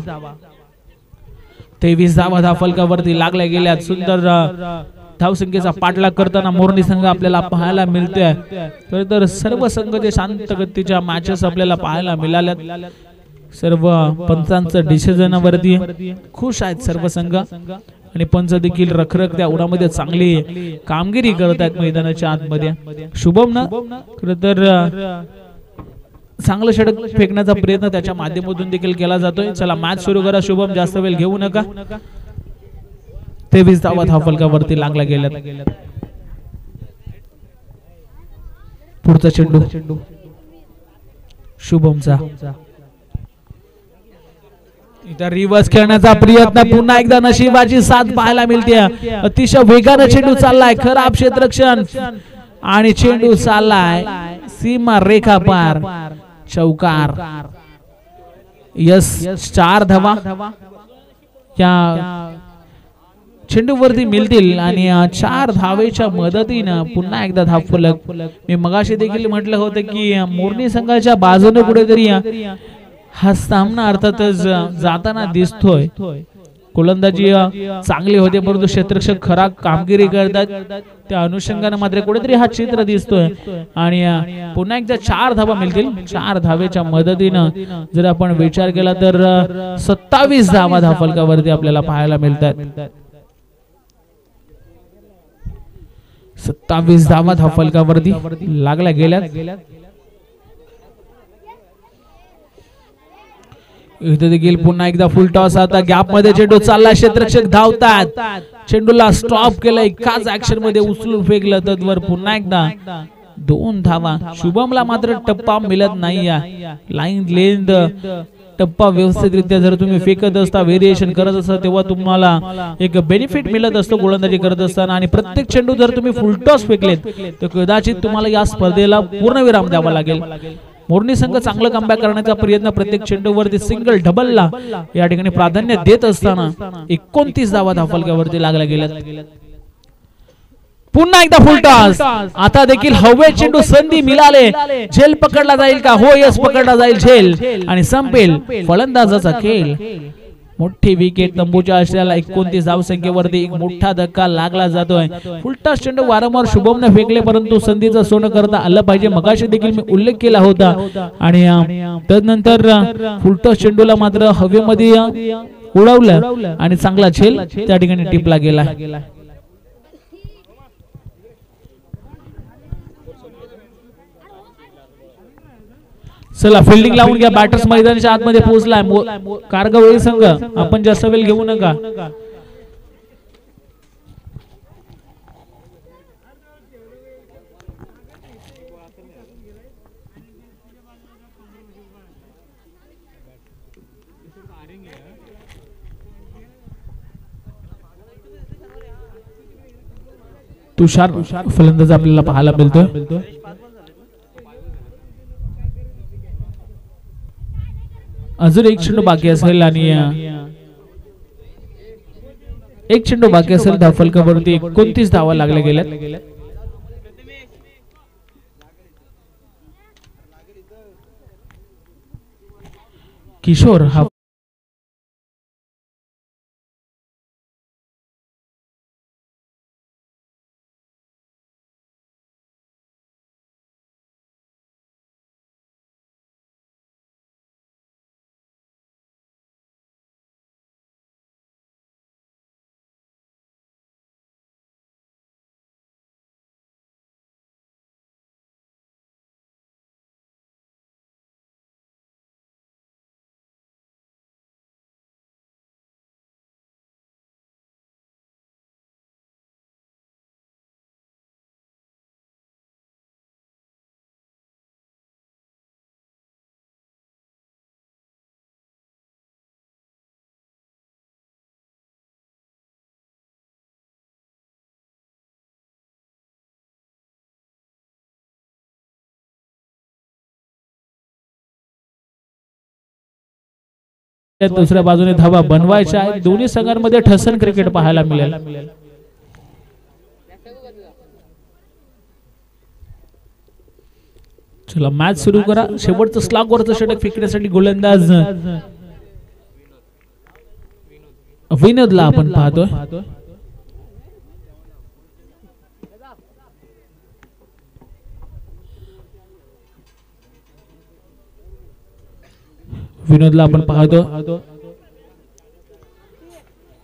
[SPEAKER 1] 23 धावा धावफलकावरती लागल्या गेल्या. सुंदर धावसंख्येचा पाठलाग करताना मोरनी संघ आपल्याला पाहायला मिळतोय. खरं तर सर्व संघ जे शांत गतीच्या मॅचेस आपल्याला पाहायला मिळाल्यात. सर्व पंचांचं डिसिजन वरती खुश आहेत सर्व संघ आणि पंच देखील रखरख त्या उडामध्ये चांगली कामगिरी करत आहेत मैदानाच्या आतमध्ये. शुभम ना खरं तर चांगलं षटक फेकण्याचा प्रयत्न त्याच्या माध्यमातून देखील केला जातोय. चला मॅच सुरू करा शुभम, जास्त वेळ घेऊ नका. 23 धावा धावफलकावरती लागला गेल्यात. पुढचा चेंडू शुभमचा. इथं रिव्हर्स खेळण्याचा प्रयत्न, पुन्हा एकदा नशिबाची साथ पाहायला मिळते. अतिशय वेगाने चेंडू चाललाय, खराब क्षेत्ररक्षण आणि चेंडू चाललाय सीमा रेखा पार, चौकार. यस 4 धावा या चेंडूवरती मिळतील आणि 4 धावेच्या मदतीनं पुन्हा एकदा धावफलक. मी मगाशी देखील म्हटलं होतं की मोरनी संघाच्या बाजूने कुठेतरी हा सामना अर्थातच जाताना दिसतोय. गोलंदाजी चांगली होते परंतु क्षेत्ररक्षक खराब कामगिरी करतात, त्या अनुषंगाने मात्र कुठेतरी हा चित्र दिसतोय. आणि पुन्हा एकदा 4 धावा मिळतील. 4 धावेच्या मदतीनं जर आपण विचार केला तर 27 धावा धावफलकावरती आपल्याला पाहायला मिळतात. 27 धावा धावफलकावरती लागल्या गेल्यात. इथे देखील पुन्हा एकदा फुल टॉस. आता गॅप मध्ये चेंडू चालला, क्षेत्ररक्षक धावतात, चेंडूला स्टॉप केलं, एकाच ऍक्शन मध्ये उचलून फेकलं. तद्वर पुन्हा एकदा 2 धावा. शुभमला मात्र टप्पा मिळत नाही. लाईन लेंथ टप्पा व्यवस्थितरित्या जर तुम्ही फेकत असता, व्हेरिएशन करत असता, तेव्हा तुम्हाला एक बेनिफिट मिळत असतो गोलंदाजी करत असताना. आणि प्रत्येक चेंडू जर तुम्ही फुल टॉस फेकलेत तर कदाचित तुम्हाला या स्पर्धेला पूर्णविराम द्यावा लागेल. मोरनी संघ चांगलं कमबॅक करण्याचा प्रयत्न, प्रत्येक चेंडूवरती सिंगल डबलला या ठिकाणी प्राधान्य देत असताना 29 धावा धावफलकावरती लागल्या गेल्यात. पुन्हा एकदा फुल टॉस. आता देखील हवे चेंडू, संधी मिळाले, झेल पकडला जाईल का? हो यस, पकडला जाईल झेल आणि संपेल फलंदाजाचा खेळ. मोठी विकेट तंबूच्या असलेल्या 29 धावसंख्येवरती एक मोठा धक्का लागला जातोय. फुलटॉस चेंडू वारंवार शुभमने फेकले परंतु संधीचं सोनं करता आलं पाहिजे, मगाशी देखील मी उल्लेख केला होता. आणि त्यानंतर फुलटॉस चेंडूला मात्र हवेमध्ये उडवलं आणि चांगला झेल त्या ठिकाणी टिपला गेला. चला फिल्डिंग लावून घ्या. बॅटर्स मैदानाच्या आतमध्ये पोहोचलाय. कारगवळी संघ, आपण जास्त वेळ घेऊ नका. तुषार फलंदाज आपल्याला पाहायला मिळतोय. अजून एक चेंडू बाकी असेल आणि एक चेंडू बाकी असेल. धावफलकावरती 29 धावा लागल्या गेल्यात. किशोर हा दुसऱ्या बाजूने धावा बनवायच्या आहेत. दोन्ही संघांमध्ये ठसन क्रिकेट पाहायला मिळेल. चला मॅच सुरू करा. शेवटचं स्लॉगवरचं षटक फेकण्यासाठी गोलंदाज विनोदला आपण पाहतोय. विनोदला आपण पाहतो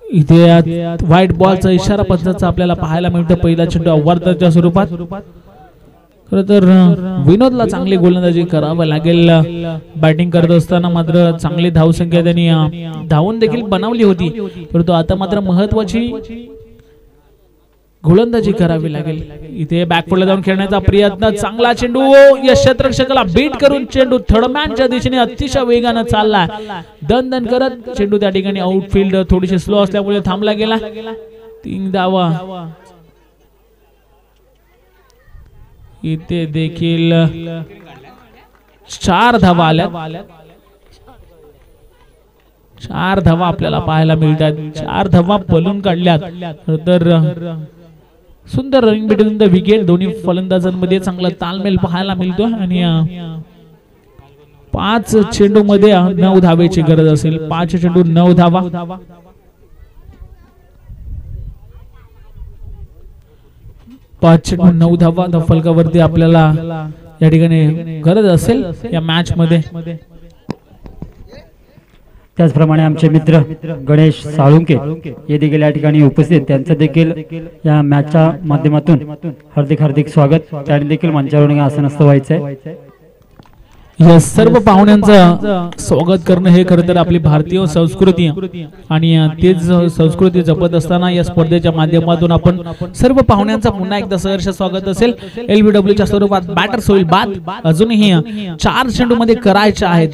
[SPEAKER 1] इथे व्हाईट बॉलचा इशारा पंचाचा आपल्याला पाहायला मिळतो. पहिला चेंडू अव्वरच्या स्वरूपात. खरं तर विनोदला चांगली गोलंदाजी करावं लागेल. बॅटिंग करत असताना मात्र चांगली धावसंख्या त्यांनी धावून देखील बनवली होती, परंतु आता मात्र महत्वाची गोलंदाजी करावी लागेल. इथे बॅकफुटला जाऊन खेळण्याचा प्रयत्न, चांगला चेंडू या क्षेत्ररक्षकाला बीट करून चेंडू थर्डमॅनच्या दिशेने अतिशय वेगाने चालला. दन दन करत चेंडू त्या ठिकाणी आउटफील्ड थोडीशी स्लो असल्यामुळे थांबला गेला. 3 धावा. इथे देखील 4 धावा आल्या. 4 धावा आपल्याला पाहायला मिळतात. 4 धावा पलून काढल्यात. तर सुंदर रनिंग बिटवीन द विकेट. दोन्ही फलंदाजांमध्ये चांगला तालमेल पाहायला मिळतो आणि 5 चेंडू मध्ये 9 धावेची गरज असेल. 5 चेंडू 9 धावा. 5 चेंडू 9 धावा फलकावरती आपल्याला या ठिकाणी गरज असेल या मॅच मध्ये.
[SPEAKER 2] त्याचप्रमाणे आमचे मित्र गणेश साळुंके हे देखील या ठिकाणी उपस्थित, त्यांचं देखील या मॅचच्या माध्यमातून हार्दिक हार्दिक स्वागत. त्यांनी देखील मंचावर आसनस्थ व्हायचंय.
[SPEAKER 1] या सर्व पाहुण्यांचं स्वागत करणं हे खरं तर आपली भारतीय संस्कृती आणि तेच संस्कृती जपत असताना या स्पर्धेच्या माध्यमातून आपण सर्व पाहुण्यांचा पुन्हा एकदा सहर्ष स्वागत असेल. LBW च्या स्वरूपात बॅटर्स होईल बाद. अजूनही 4 चेंडू मध्ये करायचे आहेत.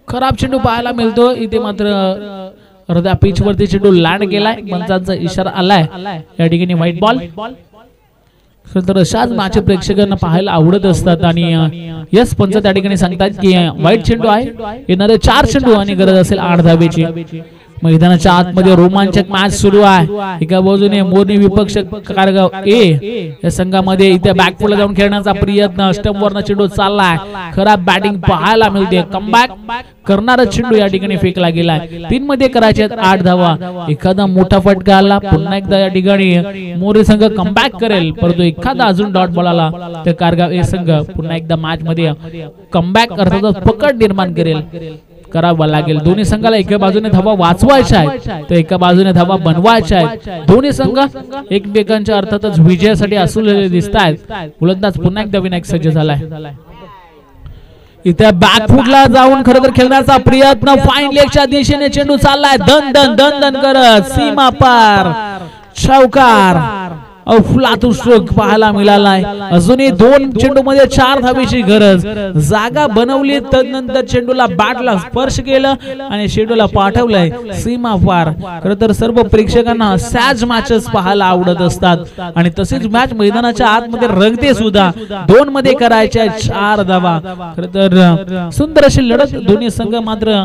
[SPEAKER 1] खराब चेंडू पाहायला मिळतो. इथे मात्र अर्ध्या पिच वरती चेंडू लँड केलाय. पंचांचा इशारा आलाय. या ठिकाणी व्हाईट बॉल. तर अशाच मॅच प्रेक्षकांना पाहायला आवडत असतात आणि यस पंच त्या ठिकाणी सांगतात की व्हाईट चेंडू आहे. येणारे 4 चेंडू आणि गरज असेल 8 धावेची. मैदानाच्या आतमध्ये रोमांचक मॅच सुरू आहे. एका बाजूने मोरनी विपक्ष कारगाव ए या संघामध्ये इथे बॅकफुटला जाऊन खेळण्याचा प्रयत्न. स्टंपवरनं चेंडू चाललाय. खराब बॅटिंग पाहायला मिळते. कमबॅक करणारा चेंडू या ठिकाणी फेकला गेलाय. 3 मध्ये करायचे 8 धावा. एखादा मोठा फटका आला पुन्हा एकदा या ठिकाणी मोरे संघ कमबॅक करेल, परंतु एखादा अजून डॉट बॉल आला तर कारगाव ए संघ पुन्हा एकदा मॅच मध्ये कमबॅक अर्थातच पकड निर्माण करेल करावा लागेल. दोन्ही संघाला एका बाजूने धावा वाचवायच्या आहेत तर एका बाजूने धावा बनवायच्या आहेत. दोन्ही संघ एकमेकांच्या अर्थातच विजयासाठी असलेले दिसत आहेत. गोलंदाज पुन्हा एकदा विनायक सज्ज झालाय. इथे बॅकफुटला जाऊन खरं तर खेळण्याचा प्रयत्न. फाईन लेगच्या दिशेने चेंडू चाललाय. दन दन दन दन करत सीमा पार चौकार. अफलातून स्ट्रोक पाहायला मिळालाय. अजूनही 2 चेंडू मध्ये 4 धावेची गरज. जागा बनवली तदनंतर चेंडूला बॅटला स्पर्श केलं आणि चेंडूला पाठवलंय सीमा पार. खरं तर सर्व प्रेक्षकांना सॅज मॅचेस पाहायला आवडत असतात आणि तसेच मॅच मैदानाच्या आतमध्ये रंगते सुद्धा. 2 मध्ये करायच्या 4 धावा. खरं तर सुंदर अशी लढत. दोन्ही संघ मात्र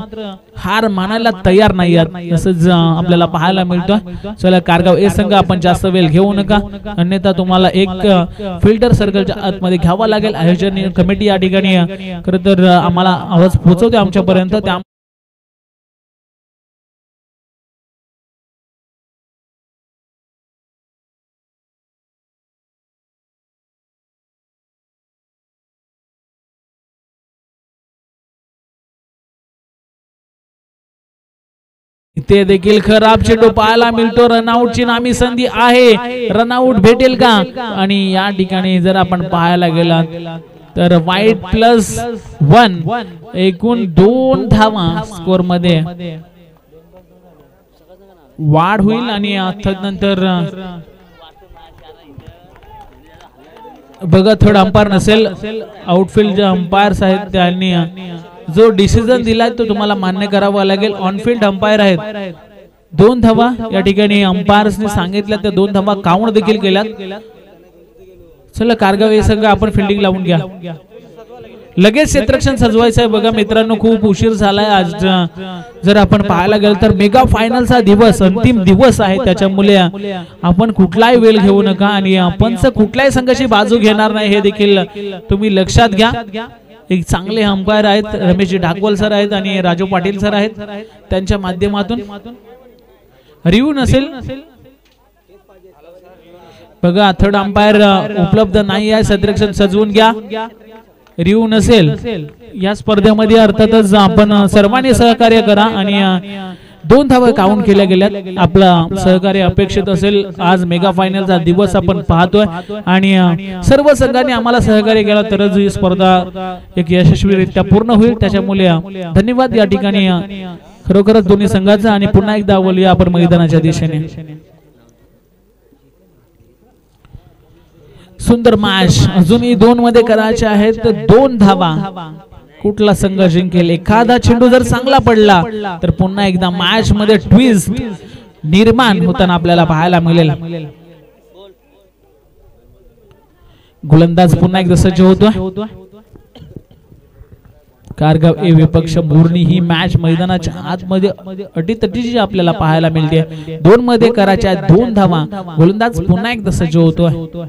[SPEAKER 1] हार मानायला तयार नाही आहेत तसंच आपल्याला पाहायला मिळतं. चला कारगाव ए संघ आपण जास्त वेळ घेऊ नका, अन्यथा तुम्हाला एक फिल्टर सर्कलच्या आतमध्ये घ्यावा लागेल. आयोजन कमिटी या ठिकाणी खरं तर आम्हाला आवाज पोहोचवते आमच्यापर्यंत. त्या इथे देखील खराब चेंडू पाहायला मिळतो. रनआउटची नामी संधी आहे. रनआउट भेटेल का? आणि या ठिकाणी जर आपण पाहायला गेला तर वाईट +1 एकूण 2 धावा स्कोर मध्ये. वाढ होईल आणि तदनंतर बघा थर्ड अंपायर नसेल, आउटफील्ड जे अंपायर्स आहेत त्यांनी जो डिसिजन दिलाय तो तुम्हाला मान्य करावा लागेल. ऑनफील्ड अंपायर आहेत. 2 धावा या ठिकाणी अंपायर्सने सांगितल्या, त्या 2 धावा काउंट देखील केल्यात. चला कारगाव हे संघ आपण फिल्डिंग लावून घ्या. लगेच क्षेत्ररक्षण सजवायचं आहे. बघा मित्रांनो खूप उशीर झालाय. आज जर आपण पाहायला गेलं तर मेगा फायनलचा दिवस, अंतिम दिवस आहे, त्याच्यामुळे आपण कुठलाही वेळ घेऊ नका आणि आपण कुठल्याही संघाची बाजू घेणार नाही हे देखील तुम्ही लक्षात घ्या. एक चांगले अंपायर आहेत, रमेशजी ढाकवल सर आहेत आणि राजू पाटील सर आहेत. त्यांच्या माध्यमातून रिव्ह्यू नसेल बघा, थर्ड अंपायर उपलब्ध नाही आहे. क्षेत्ररक्षण सजवून घ्या. रिव्ह्यू नसेल या स्पर्धेमध्ये अर्थातच आपण सर्वांनी सहकार्य करा आणि 2 धावा काउंट केल्या गेल्यात. आपला सहकार्य अपेक्षित असेल. आज मेगा फायनलचा दिवस आपण पाहतोय आणि सर्व संघांनी आम्हाला सहकार्य केलं तरच ही स्पर्धा एक यशस्वीरित्या पूर्ण होईल. त्याच्यामुळे धन्यवाद या ठिकाणी खरोखरच दोन्ही संघाचा. आणि पुन्हा एकदा बोलूया आपण मैदानाच्या दिशेने. सुंदर मॅच अजूनही 2 मध्ये करायचे आहेत. 2 धावा कुठला संघ जिंकेल. एखादा चेंडू जर चांगला पडला तर पुन्हा एकदा मॅच मध्ये ट्विस्ट निर्माण होताना आपल्याला पाहायला मिळेल. गोलंदाज पुन्हा एकदा सज्ज होतो. कारगाव ए विपक्ष बोर्णी ही मॅच मैदानाच्या आतमध्ये अटीतटीची आपल्याला पाहायला मिळते. 2 मध्ये करायच्या 2 धावा. गोलंदाज पुन्हा एकदा सज्ज होतोय.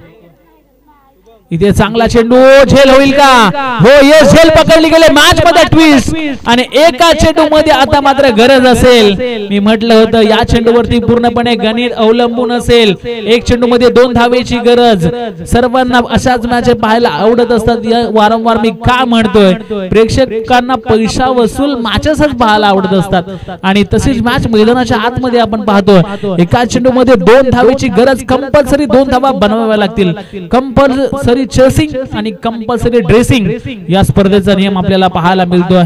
[SPEAKER 1] इथे चांगला चेंडू झेल होईल का? हो, यस, झेल पकडली गेले. मॅच मध्ये ट्विस्ट आणि एका चेंडू मध्ये आता मात्र गरज असेल. मी म्हटलं होतं या चेंडूवरती पूर्णपणे गणित अवलंबून असेल. एक चेंडू मध्ये 2 धावेची गरज. सर्वांना अशाच मॅच पाहायला आवडत असतात. वारंवार मी का म्हणतोय, प्रेक्षकांना पैसा वसूल मॅचेसच पाहायला आवडत असतात आणि तशीच मॅच मैदानाच्या आतमध्ये आपण पाहतोय. एका चेंडू मध्ये 2 धावेची गरज. कंपल्सरी 2 धावा बनवाव्या लागतील. कंपल्सरी चेसिंग आणि कंपल्सरी ड्रेसिंग या स्पर्धेचा नियम आपल्याला पाहायला मिळतोय.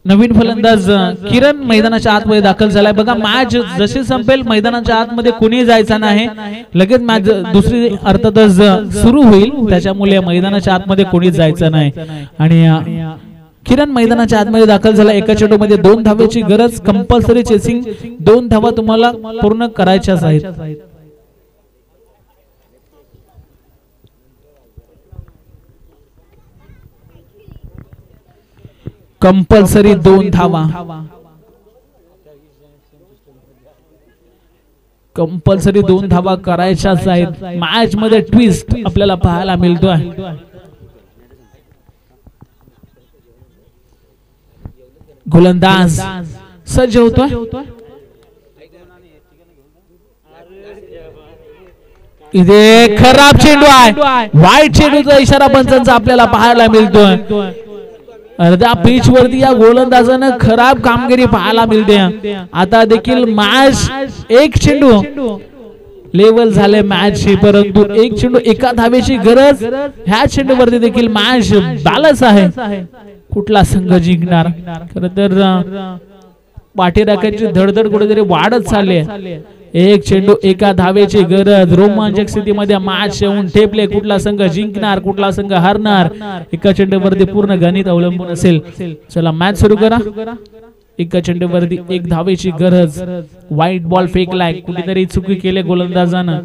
[SPEAKER 1] नवीन फलंदाज किरण मैदानाच्या आतमध्ये दाखल झालाय. बघा मॅच जशी संपेल मैदानाच्या आतमध्ये कोणी जायचं नाही. लगेच मॅच दुसरी अर्थातच सुरू होईल. त्याच्यामुळे मैदानाच्या आतमध्ये कोणी जायचं नाही. आणि किरण मैदानाच्या आतमध्ये दाखल झाला. एका चेंडू मध्ये 2 धावेची गरज. Compulsory chasing. 2 धावा तुम्हाला पूर्ण करायच्याच आहेत. कंपल्सरी 2 धावा. कंपल्सरी 2 धावा करायच्याच आहेत. मॅच मध्ये ट्विस्ट आपल्याला पाहायला मिळतोय. गोलंदाज सज्ज होतोय. इथे खराब चेंडू आहे. वाईट चेंडूचा इशारा पंचांचा आपल्याला पाहायला मिळतोय. अर्ध्या पिच वरती या गोलंदाजानं खराब कामगिरी पाहायला मिळते. आता देखील मॅच एक चेंडू लेवल झाले मॅचची, परंतु एक चेंडू एका धावेची गरज. ह्या चेंडूवरती देखील मॅच बॅलन्स आहे. कुठला संघ जिंकणार? खरं तर पाठीराख्यांची धडधड कुठेतरी वाढत चालली आहे. एक चेंडू एका धावेची गरज. रोमांचक स्थितीमध्ये मॅच येऊन ठेपले. कुठला संघ जिंकणार, कुठला संघ हारणार, एका चेंडूवरती पूर्ण गणित अवलंबून असेल. चला मॅच सुरू करा. एका चेंडूवरती 1 धावेची गरज. वाईट बॉल फेकलाय. कुठेतरी चुकी केले गोलंदाजानं.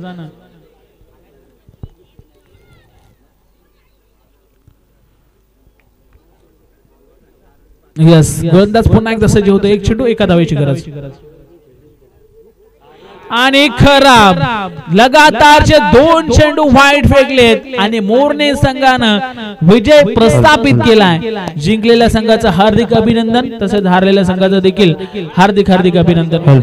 [SPEAKER 1] यस, गोलंदाज पुन्हा एकदा सज्ज होतो. 1 चेंडू एका धावेची गरज. आणि खराब. लगातारचे 2 चेंडू वाईट फेकलेत आणि मोरने संघानं विजय प्रस्थापित केलाय. जिंकलेल्या संघाचं हार्दिक अभिनंदन, तसेच हारलेल्या संघाचं देखील हार्दिक हार्दिक अभिनंदन.